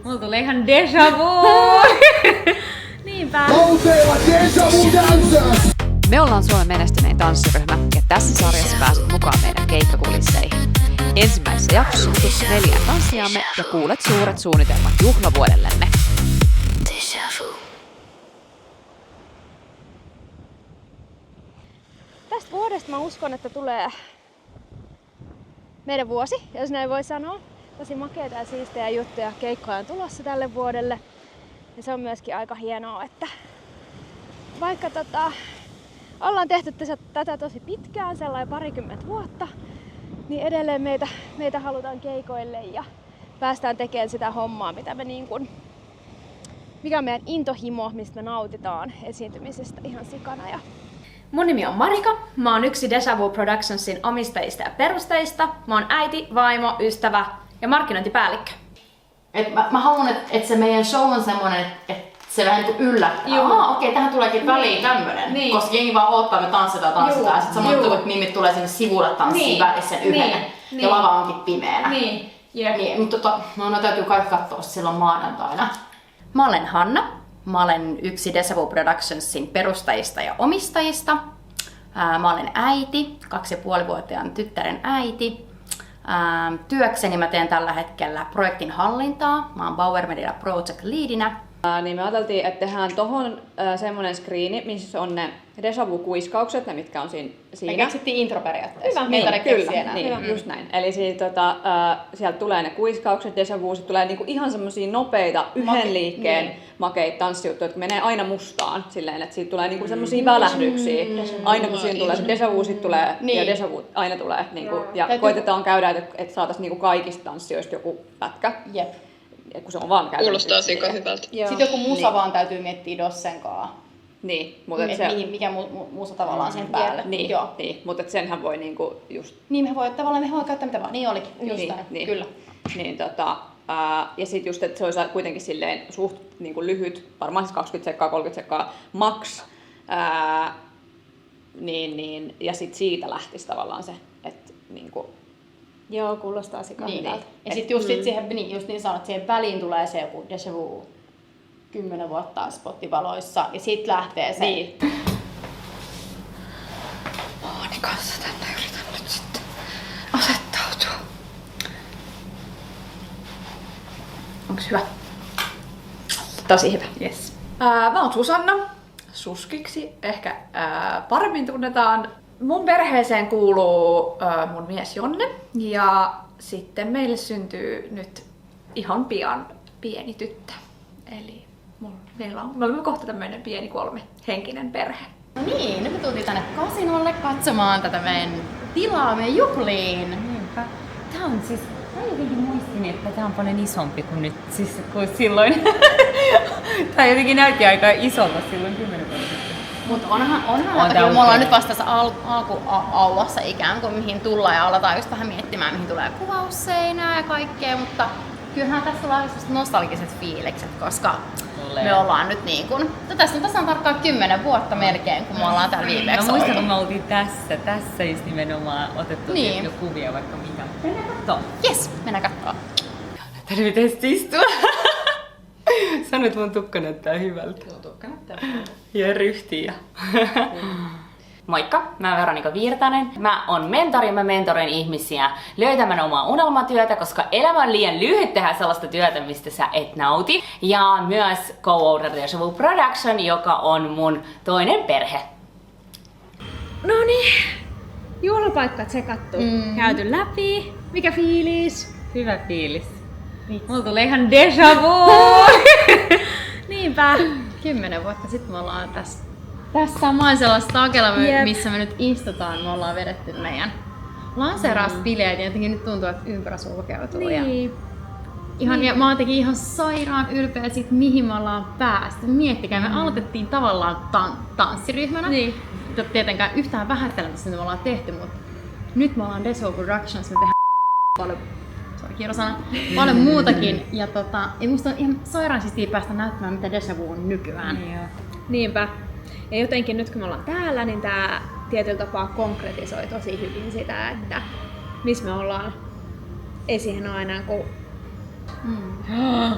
Mulla tulee ihan déjà vu! Niinpä. Me ollaan Suomen menestynein tanssiryhmä ja tässä sarjassa pääset mukaan meidän keikkakulisseihin. Ensimmäisessä jaksossa tutut 4 tanssijamme ja kuulet suuret suunnitelmat juhlavuodellemme. Tästä vuodesta mä uskon, että tulee meidän vuosi, jos näin voi sanoa. Tosi makeita ja siistejä juttuja keikkoja on tulossa tälle vuodelle. Ja se on myöskin aika hienoa, että vaikka ollaan tehty tätä tosi pitkään, sellainen 20 vuotta, niin edelleen meitä halutaan keikoille ja päästään tekemään sitä hommaa, mikä on meidän intohimo, mistä me nautitaan esiintymisestä ihan sikana. Ja Mun nimi on Marika, mä oon yksi Deja Vu Productionsin omistajista ja perustajista. Mä oon äiti, vaimo, ystävä ja markkinointipäällikkö. Mä haluan, että se meidän show on semmonen, että se vähän niinku yllättää. Okei, tähän tuleekin väliin tämmönen. Niin. Koska jengi vaan odottaa, me tanssitaan. Ja sit samoin kun mimit tulee sinne sivulle tanssiin välissä sen yhden. Ja lava onkin pimeänä. Mutta no täytyy kaikki katsoa silloin maanantaina. Mä olen Hanna. Mä olen yksi Deja Vu Productionsin perustajista ja omistajista. Mä olen äiti, 2,5-vuotiaan tyttären äiti. Työkseni mä teen tällä hetkellä projektin hallintaa. Mä oon Bauer Media Project Leadinä. Niin me ajateltiin, että tehdään tohon semmonen screeni, missä on ne Deja Vu-kuiskaukset, ne mitkä on siinä. Me keksittiin intro periaatteessa. Hyvä, niin, just näin. Eli sieltä tulee ne kuiskaukset, Deja Vu, tulee niinku ihan semmosia nopeita, yhden liikkeen makeita tanssijuttuja, jotka menee aina mustaan silleen, että siitä tulee niinku semmosia välähdyksiä. Aina kun siinä tulee se Deja Vu, sit tulee ja Deja Vu aina tulee. Niinku, ja koitetaan käydä, että saataisiin niinku kaikista tanssijoista joku pätkä. Jep. Kun se on vaan käytetty. Kuulostaa sika hyvältä. Sitten joku musa vaan täytyy miettiä Dossenkaa. Niin, mutta mikä musa tavallaan sen päälle. Niin, mutta senhän voi niinku just... Niin, me voi käyttää mitä vaan. Niin olikin, just niin, kyllä. Niin, ja sit just, että se olisi kuitenkin silleen suht niinku lyhyt, varmaan siis 20 sekkaa, 30 sekkaa max. Ja sit siitä lähtisi tavallaan se, että niinku... Joo, kuulostaa hyvältä. Ja sitten just siihen, just niin sanot, siihen väliin tulee se joku Deja Vu 10 vuotta spottivaloissa ja sit lähtee se. Niin. Mooni kanssa tänne yritän nyt sitten asettautua. Onks hyvä? Tosi hyvä. Yes. Mä oon Susanna. Suskiksi ehkä paremmin tunnetaan. Mun perheeseen kuuluu mun mies Jonne ja sitten meille syntyy nyt ihan pian pieni tyttö. Eli me olemme kohta tämmöinen pieni 3-henkinen perhe. No niin, nyt me tultiin tänne kasinolle katsomaan tätä meidän tilaa meidän juhliin. Niinpä. Tää on siis, mä jotenkin muistin, että tää on paljon isompi kuin nyt, siis kuin silloin. Tää jotenkin näytti aika isolta silloin 10 vuotta sitten. Mutta onhan me ollaan nyt vasta tässä alkuaulassa ikään kuin mihin tullaan ja aletaan just vähän miettimään mihin tulee kuvausseinää ja kaikkea, mutta kyllähän tässä on nostalgiset fiilikset, koska me ollaan nyt niin kuin, tässä on tarkkaan 10 vuotta melkein, kun me ollaan täällä viimeksi Mä muistan, kun me oltiin tässä just nimenomaan otettu jo kuvia vaikka mitä. Mennään kattoo. Jes, mennään kattoo. Tänne pitäisi istua. Sanoit, mun tukka näyttää hyvältä. Joo, tukka näyttää hyvältä. Ja ryhtiä. Moikka, mä oon Veronika Virtanen. Mä oon mentori ja mä mentorin ihmisiä löytämään omaa unelmatyötä, koska elämä on liian lyhyt tehdä sellaista työtä, mistä sä et nauti. Ja myös co-owner Deja Vu Production, joka on mun toinen perhe. Noniin, juhlapaikka tsekattu, käyty läpi. Mikä fiilis? Hyvä fiilis. Mulla tulee ihan déjà vu! Niinpä. 10 vuotta sitten me ollaan tässä samaan sellaista takella, missä me nyt istutaan. Me ollaan vedetty meidän lanseerausbileet ja jotenkin nyt tuntuu, että ympärä sulkeutuu. Niin. Ja mä oon ihan sairaan ylpeä siitä, mihin me ollaan päästy. Miettikää, me aloitettiin tavallaan tanssiryhmänä. Niin. Tietenkään yhtään vähättelemättä, mitä me ollaan tehty, mutta nyt me ollaan Deja Vu Productions, me tehdään paljon muutakin. Ja musta on ihan sairaan siistiä päästä näyttämään, mitä Deja Vu on nykyään. Niinpä. Ja jotenkin nyt kun me ollaan täällä, niin tää tietyllä tapaa konkretisoi tosi hyvin sitä, että missä me ollaan. Ei siihen ole aina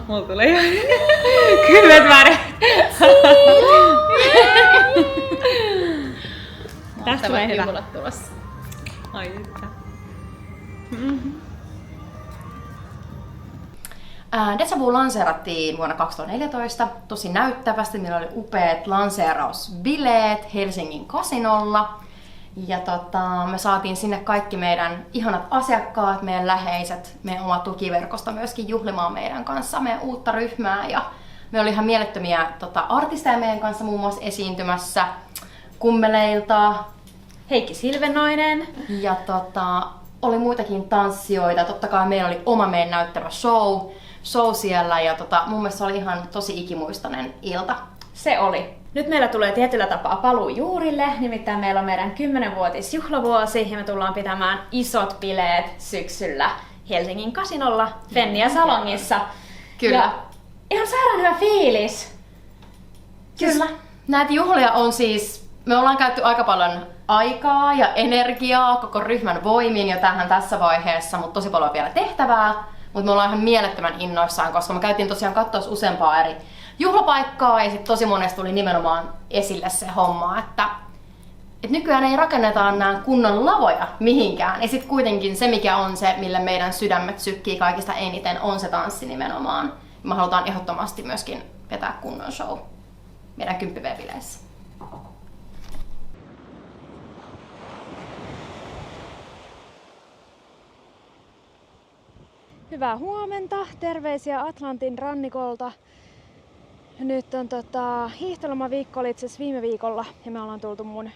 Mulla tulee ihan kylmät väreet. Tästä tulee hyvä. Juhlat tulossa. Ai että. Deja Vu lanseerattiin vuonna 2014 tosi näyttävästi. Meillä oli upeat lanseerausbileet Helsingin kasinolla. Ja me saatiin sinne kaikki meidän ihanat asiakkaat, meidän läheiset, meidän oma tukiverkosto myöskin juhlimaan meidän kanssa, meidän uutta ryhmää. Ja me oli ihan mielettömiä artisteja meidän kanssa muun muassa esiintymässä. Kummeleilta, Heikki Silvenoinen. ja oli muitakin tanssijoita. Totta kai meillä oli oma meidän näyttävä show siellä ja mun mielestä se oli ihan tosi ikimuistainen ilta. Se oli. Nyt meillä tulee tietyllä tapaa paluu juurille, nimittäin meillä on meidän 10-vuotisjuhlavuosi ja me tullaan pitämään isot bileet syksyllä Helsingin kasinolla Fennia Salongissa. Kyllä. Ja ihan sairaan hyvä fiilis. Kyllä. Näitä juhlia on siis, me ollaan käytetty aika paljon aikaa ja energiaa koko ryhmän voimin jo tässä vaiheessa, mutta tosi paljon vielä tehtävää. Mutta me ollaan ihan mielettömän innoissaan, koska me käytiin tosiaan katsoa useampaa eri juhlapaikkaa ja sitten tosi monesti tuli nimenomaan esille se homma, että nykyään ei rakenneta nämä kunnon lavoja mihinkään. Ja sitten kuitenkin se, mikä on se, millä meidän sydämet sykkii kaikista eniten, on se tanssi nimenomaan. Me halutaan ehdottomasti myöskin vetää kunnon show meidän 10V-bileissä. Hyvää huomenta, terveisiä Atlantin rannikolta. Nyt on hiihtolomaviikko oli itse asiassa viime viikolla ja me ollaan tultu mun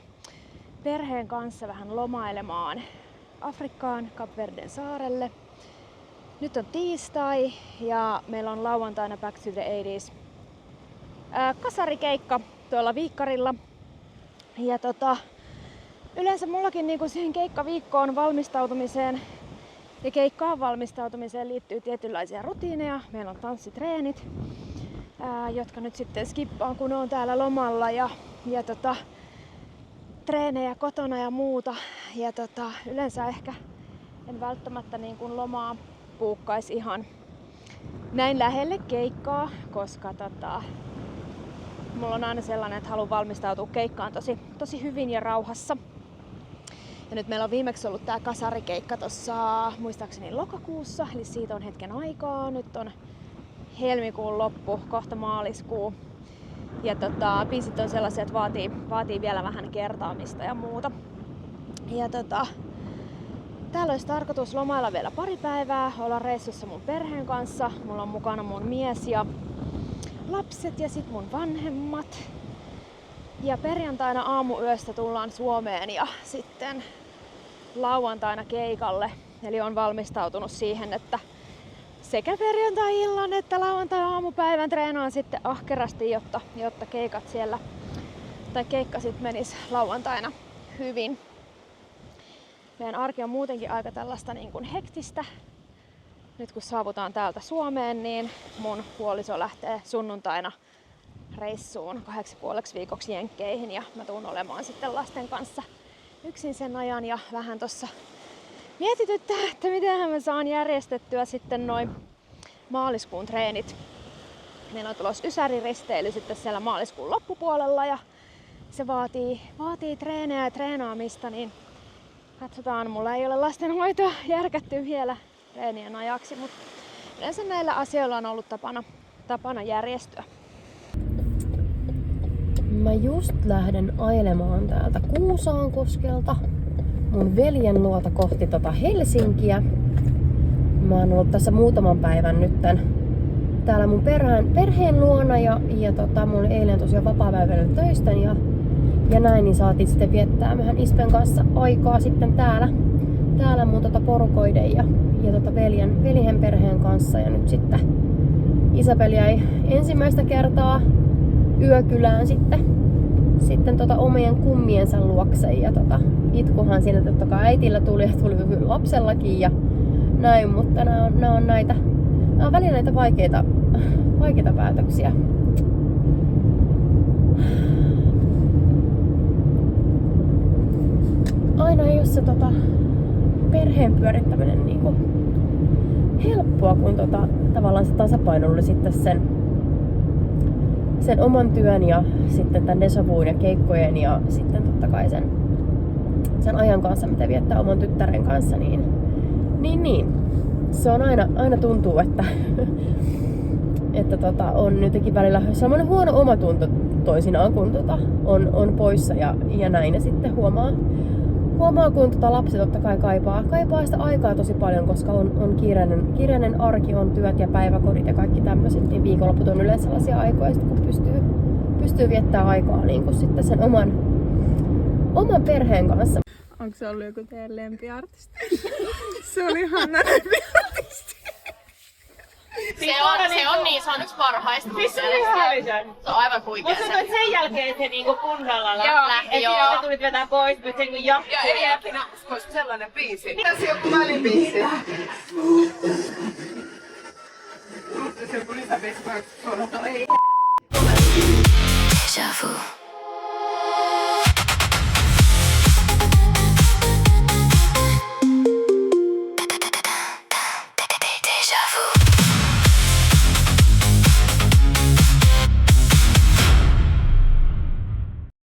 perheen kanssa vähän lomailemaan Afrikkaan, Kapverden saarelle. Nyt on tiistai ja meillä on lauantaina Back to the 80s kasarikeikka tuolla Viikkarilla. Ja yleensä mullakin niinku siihen keikkaviikkoon valmistautumiseen ja keikkaan valmistautumiseen liittyy tietynlaisia rutiineja. Meillä on tanssitreenit, jotka nyt sitten skippaan, kun on täällä lomalla ja treenejä kotona ja muuta. Ja yleensä ehkä en välttämättä niin kuin lomaa puukkaisi ihan näin lähelle keikkaa, koska mulla on aina sellainen, että haluan valmistautua keikkaan tosi hyvin ja rauhassa. Ja nyt meillä on viimeksi ollut tää kasarikeikka tossa muistaakseni lokakuussa, eli siitä on hetken aikaa. Nyt on helmikuun loppu, kohta maaliskuu. Ja biisit on sellaisia, että vaatii vielä vähän kertaamista ja muuta. Ja täällä olisi tarkoitus lomailla vielä pari päivää, olla reissussa mun perheen kanssa. Mulla on mukana mun mies ja lapset ja sit mun vanhemmat. Ja perjantaina aamuyöstä tullaan Suomeen ja sitten lauantaina keikalle. Eli on valmistautunut siihen, että sekä perjantai-illan että lauantai-aamupäivän treenaan sitten ahkerasti, jotta keikat siellä, tai keikka sitten menisi lauantaina hyvin. Meidän arki on muutenkin aika tällaista niin kuin hektistä. Nyt kun saavutaan täältä Suomeen, niin mun puoliso lähtee sunnuntaina reissuun 8,5 viikoksi Jenkkeihin ja mä tuun olemaan sitten lasten kanssa yksin sen ajan ja vähän tossa mietityttää, että mitenhän mä saan järjestettyä sitten noin maaliskuun treenit. Meillä on tulossa Ysäri-risteily sitten siellä maaliskuun loppupuolella ja se vaatii treenejä ja treenaamista, niin katsotaan, mulla ei ole lastenhoitoa järkätty vielä treenien ajaksi, mutta yleensä näillä asioilla on ollut tapana järjestyä. Mä just lähden ajelemaan täältä Kuusaankoskelta mun veljen luota kohti Helsinkiä. Mä oon ollut tässä muutaman päivän nytten täällä mun perheen luona ja mulla oli eilen tosiaan vapaapäivällä töistä ja näin, niin saatiin sitten viettää mehän Ispen kanssa aikaa sitten täällä mun porukoiden ja veljen perheen kanssa ja nyt sitten Isabel jäi ensimmäistä kertaa yökylään sitten omien kummiensa luokse ja itkuhan siinä totta kai äitillä tuli lapsellakin ja näin, mutta nämä on välillä näitä vaikeita päätöksiä. Aina ei ole se perheen pyörittäminen niinku helppoa, kun tavallaan se tasapaino oli sitten sen oman työn ja sitten tämän déjà vuun ja keikkojen ja sitten totta kai sen ajan kanssa, mitä viettää oman tyttären kanssa, niin. Se on aina tuntuu, että on jotenkin välillä sellainen huono omatunto toisinaan, kun on poissa ja näin. Ja sitten huomaa kun lapsi totta kai kaipaa sitä aikaa tosi paljon, koska on kiireinen arki, on työt ja päiväkodit ja kaikki tämmöiset, niin viikonloput on yleensä sellaisia aikoja, kun pystyy viettämään aikaa niin kuin sitten sen oman perheen kanssa. Onko se ollut joku teidän lempiartisti? Se oli Hanna lempiartisti. Se on niin, se on yksi parhaista. Se on aivan huikea. Mutta sen jälkeen se niinku kunnolla lähti joo. ja tulit vetää pois, mutta se niinku jatkuu. Ja ei ikinä uskoisi sellainen biisi. Tässä joku välibiisi. Se joku lisäbiisi. No ei. Déjà vu.